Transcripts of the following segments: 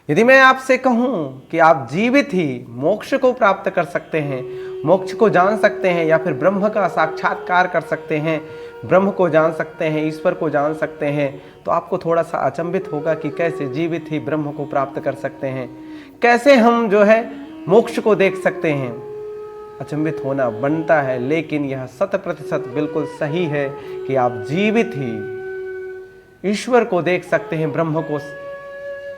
यदि मैं आपसे कहूं कि आप जीवित ही मोक्ष को प्राप्त कर सकते हैं, मोक्ष को जान सकते हैं, या फिर ब्रह्म का साक्षात्कार कर सकते हैं, ब्रह्म को जान सकते हैं, ईश्वर को जान सकते हैं, तो आपको थोड़ा सा अचंभित होगा कि कैसे जीवित ही ब्रह्म को प्राप्त कर सकते हैं, कैसे हम जो है मोक्ष को देख सकते हैं। अचंभित होना बनता है, लेकिन यह 100% बिल्कुल सही है कि आप जीवित ही ईश्वर को देख सकते हैं, ब्रह्म को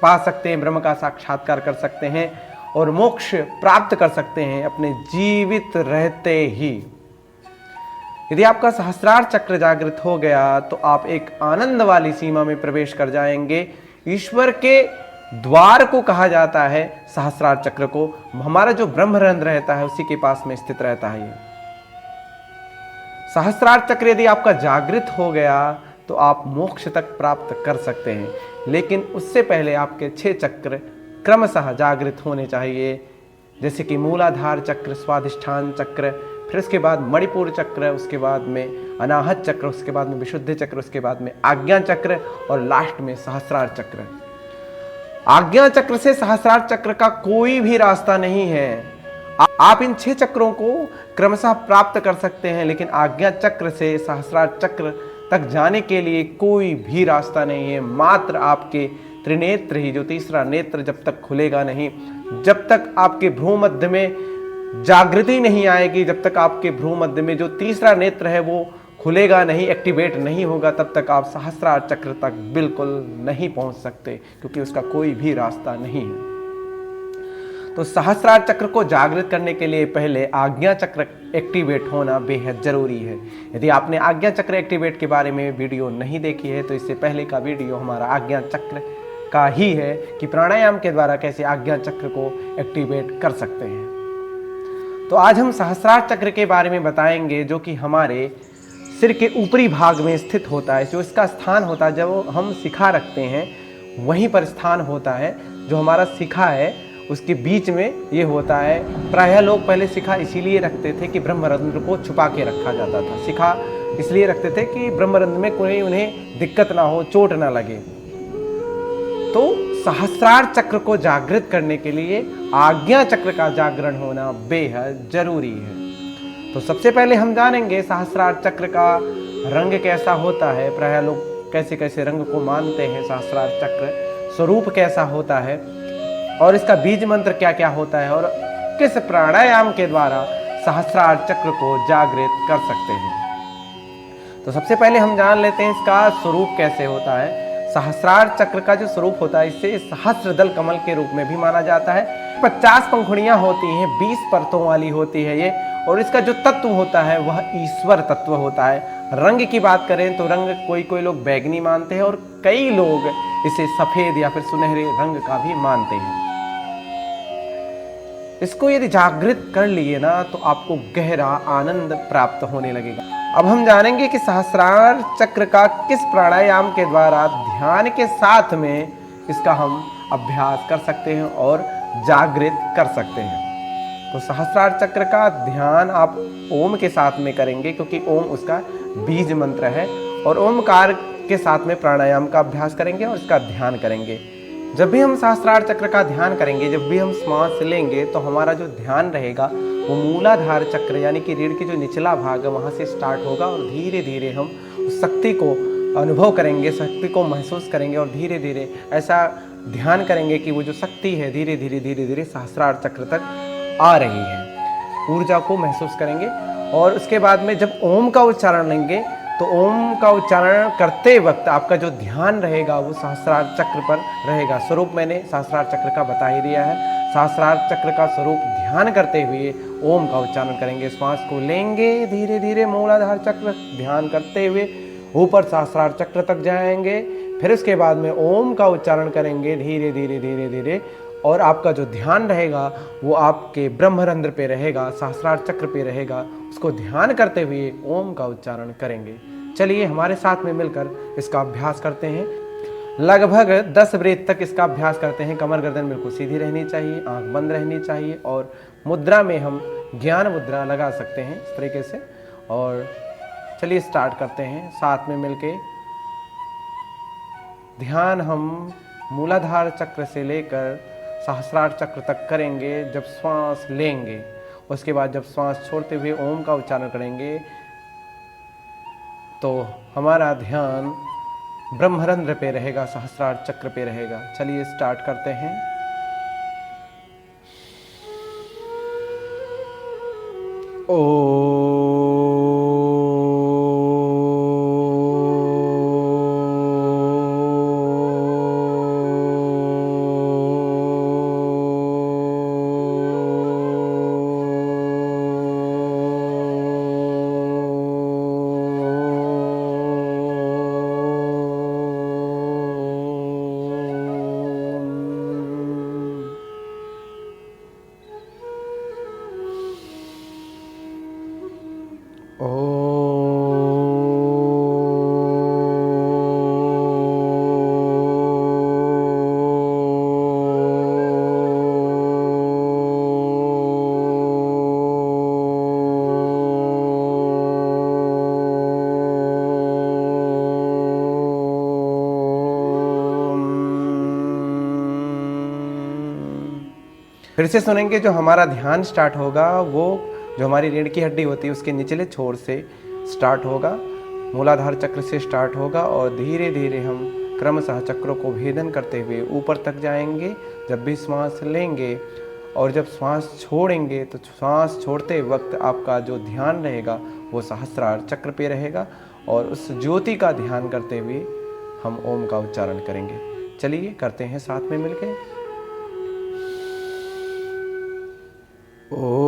पा सकते हैं, ब्रह्म का साक्षात्कार कर सकते हैं और मोक्ष प्राप्त कर सकते हैं अपने जीवित रहते ही। यदि आपका सहस्रार चक्र जागृत हो गया तो आप एक आनंद वाली सीमा में प्रवेश कर जाएंगे। ईश्वर के द्वार को कहा जाता है सहस्रार चक्र को। हमारा जो ब्रह्मरंध्र रहता है उसी के पास में स्थित रहता है ये सहस्रार चक्र। यदि आपका जागृत हो गया तो आप मोक्ष तक प्राप्त कर सकते हैं, लेकिन उससे पहले आपके 6 चक्र क्रमशः जागृत होने चाहिए, जैसे कि मूलाधार चक्र, स्वाधिष्ठान चक्र, फिर उसके बाद मणिपुर चक्र, उसके बाद में अनाहत चक्र, उसके बाद में विशुद्धि चक्र, उसके बाद में आज्ञा चक्र और लास्ट में सहस्रार चक्र। आज्ञा चक्र से सहस्रार चक्र का कोई भी रास्ता नहीं है। आप इन 6 चक्रों को क्रमशः प्राप्त कर सकते हैं, लेकिन आज्ञा चक्र से सहस्रार चक्र तक जाने के लिए कोई भी रास्ता नहीं है। मात्र आपके त्रिनेत्र ही, जो तीसरा नेत्र जब तक खुलेगा नहीं, जब तक आपके भ्रूमध्य में जागृति नहीं आएगी, जब तक आपके भ्रूमध्य में जो तीसरा नेत्र है वो खुलेगा नहीं, एक्टिवेट नहीं होगा, तब तक आप सहस्रार चक्र तक बिल्कुल नहीं पहुंच सकते, क्योंकि उसका कोई भी रास्ता नहीं है। तो सहस्रार चक्र को जागृत करने के लिए पहले आज्ञा चक्र एक्टिवेट होना बेहद जरूरी है। यदि आपने आज्ञा चक्र एक्टिवेट के बारे में वीडियो नहीं देखी है तो इससे पहले का वीडियो हमारा आज्ञा चक्र का ही है कि प्राणायाम के द्वारा कैसे आज्ञा चक्र को एक्टिवेट कर सकते हैं। तो आज हम सहस्रार चक्र के बारे में बताएंगे, जो कि हमारे सिर के ऊपरी भाग में स्थित होता है। जो इसका स्थान होता है, जब हम शिखा रखते हैं वहीं पर स्थान होता है। जो हमारा शिखा है उसके बीच में ये होता है। प्रायः लोग पहले शिखा इसीलिए रखते थे कि ब्रह्मरंध्र को छुपा के रखा जाता था। शिखा इसलिए रखते थे कि ब्रह्मरंध्र में कोई उन्हें दिक्कत ना हो, चोट ना लगे। तो सहस्रार चक्र को जागृत करने के लिए आज्ञा चक्र का जागरण होना बेहद जरूरी है। तो सबसे पहले हम जानेंगे सहस्रार चक्र का रंग कैसा होता है, प्रायः लोग कैसे कैसे रंग को मानते हैं, सहस्रार चक्र स्वरूप कैसा होता है और इसका बीज मंत्र क्या क्या होता है और किस प्राणायाम के द्वारा सहस्रार चक्र को जागृत कर सकते हैं। तो सबसे पहले हम जान लेते हैं इसका स्वरूप कैसे होता है। सहस्रार चक्र का जो स्वरूप होता है, इसे सहस्रदल कमल के रूप में भी माना जाता है। 50 पंखुड़ियां होती हैं, 20 परतों वाली होती है ये, और इसका जो तत्व होता है वह ईश्वर तत्व होता है। रंग की बात करें तो रंग कोई लोग बैगनी मानते हैं और कई लोग इसे सफेद या फिर सुनहरे रंग का भी मानते हैं। इसको यदि जागृत कर लिए ना तो आपको गहरा आनंद प्राप्त होने लगेगा। अब हम जानेंगे कि सहस्रार चक्र का किस प्राणायाम के द्वारा ध्यान के साथ में इसका हम अभ्यास कर सकते हैं और जागृत कर सकते हैं। तो सहस्रार चक्र का ध्यान आप ओम के साथ में करेंगे, क्योंकि ओम उसका बीज मंत्र है, और ओमकार के साथ में प्राणायाम का अभ्यास करेंगे और इसका ध्यान करेंगे। जब भी हम सहस्रार चक्र का ध्यान करेंगे, जब भी हम श्वास लेंगे, तो हमारा जो ध्यान रहेगा वो मूलाधार चक्र यानी कि रीढ़ की जो निचला भाग है वहाँ से स्टार्ट होगा, और धीरे धीरे हम उस शक्ति को अनुभव करेंगे, शक्ति को महसूस करेंगे और धीरे धीरे ऐसा ध्यान करेंगे कि वो जो शक्ति है धीरे धीरे सहस्रार चक्र तक आ रही है, ऊर्जा को महसूस करेंगे। और उसके बाद में जब ओम का उच्चारण लेंगे तो ओम का उच्चारण करते वक्त आपका जो ध्यान रहेगा वो सहस्रार चक्र पर रहेगा। स्वरूप मैंने सहस्रार चक्र का बता ही दिया है। सहस्रार चक्र का स्वरूप ध्यान करते हुए ओम का उच्चारण करेंगे। श्वास को लेंगे धीरे धीरे, मूलाधार चक्र ध्यान करते हुए ऊपर सहस्रार चक्र तक जाएंगे। फिर उसके बाद में ओम का उच्चारण करेंगे धीरे धीरे, और आपका जो ध्यान रहेगा वो आपके ब्रह्मरंध्र पे रहेगा, सहस्रार चक्र पे रहेगा। उसको ध्यान करते हुए ओम का उच्चारण करेंगे। चलिए हमारे साथ में मिलकर इसका अभ्यास करते हैं। लगभग 10 ब्रेथ तक इसका अभ्यास करते हैं। कमर गर्दन बिल्कुल सीधी रहनी चाहिए, आंख बंद रहनी चाहिए, और मुद्रा में हम ज्ञान मुद्रा लगा सकते हैं इस तरीके से। और चलिए स्टार्ट करते हैं। साथ में मिलके ध्यान हम मूलाधार चक्र से लेकर सहस्रार चक्र तक करेंगे जब श्वास लेंगे। उसके बाद जब श्वास छोड़ते हुए ओम का उच्चारण करेंगे तो हमारा ध्यान ब्रह्मरंध्र पे रहेगा, सहस्रार चक्र पे रहेगा। चलिए स्टार्ट करते हैं। ओ फिर से सुनेंगे। जो हमारा ध्यान स्टार्ट होगा वो जो हमारी रीढ़ की हड्डी होती है उसके निचले छोर से स्टार्ट होगा, मूलाधार चक्र से स्टार्ट होगा और धीरे धीरे हम क्रमशः चक्रों को भेदन करते हुए ऊपर तक जाएंगे जब भी श्वास लेंगे। और जब श्वास छोड़ेंगे तो श्वास छोड़ते वक्त आपका जो ध्यान रहेगा वो सहस्रार चक्र पे रहेगा और उस ज्योति का ध्यान करते हुए हम ओम का उच्चारण करेंगे। चलिए करते हैं साथ में मिलकर। ओ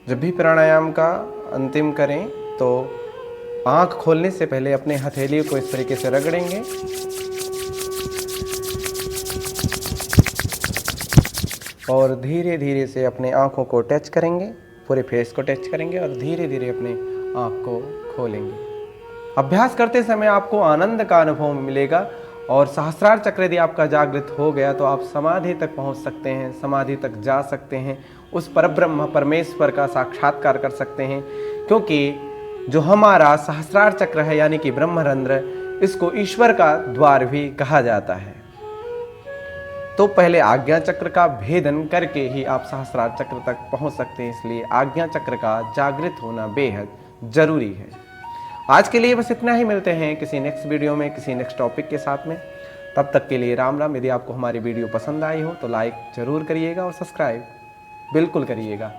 जब भी प्राणायाम का अंतिम करें तो आँख खोलने से पहले अपने हथेलियों को इस तरीके से रगड़ेंगे और धीरे धीरे से अपने आँखों को टच करेंगे, पूरे फेस को टच करेंगे और धीरे धीरे अपने आँख को खोलेंगे। अभ्यास करते समय आपको आनंद का अनुभव मिलेगा और सहस्रार चक्र यदि आपका जागृत हो गया तो आप समाधि तक पहुंच सकते हैं, समाधि तक जा सकते हैं, उस परब्रह्म परमेश्वर का साक्षात्कार कर सकते हैं। क्योंकि जो हमारा सहस्रार चक्र है यानी कि ब्रह्मरंध्र, इसको ईश्वर का द्वार भी कहा जाता है। तो पहले आज्ञा चक्र का भेदन करके ही आप सहस्रार चक्र तक पहुंच सकते हैं, इसलिए आज्ञा चक्र का जागृत होना बेहद जरूरी है। आज के लिए बस इतना ही। मिलते हैं किसी नेक्स्ट वीडियो में किसी नेक्स्ट टॉपिक के साथ में। तब तक के लिए राम राम। यदि आपको हमारी वीडियो पसंद आई हो तो लाइक ज़रूर करिएगा और सब्सक्राइब बिल्कुल करिएगा।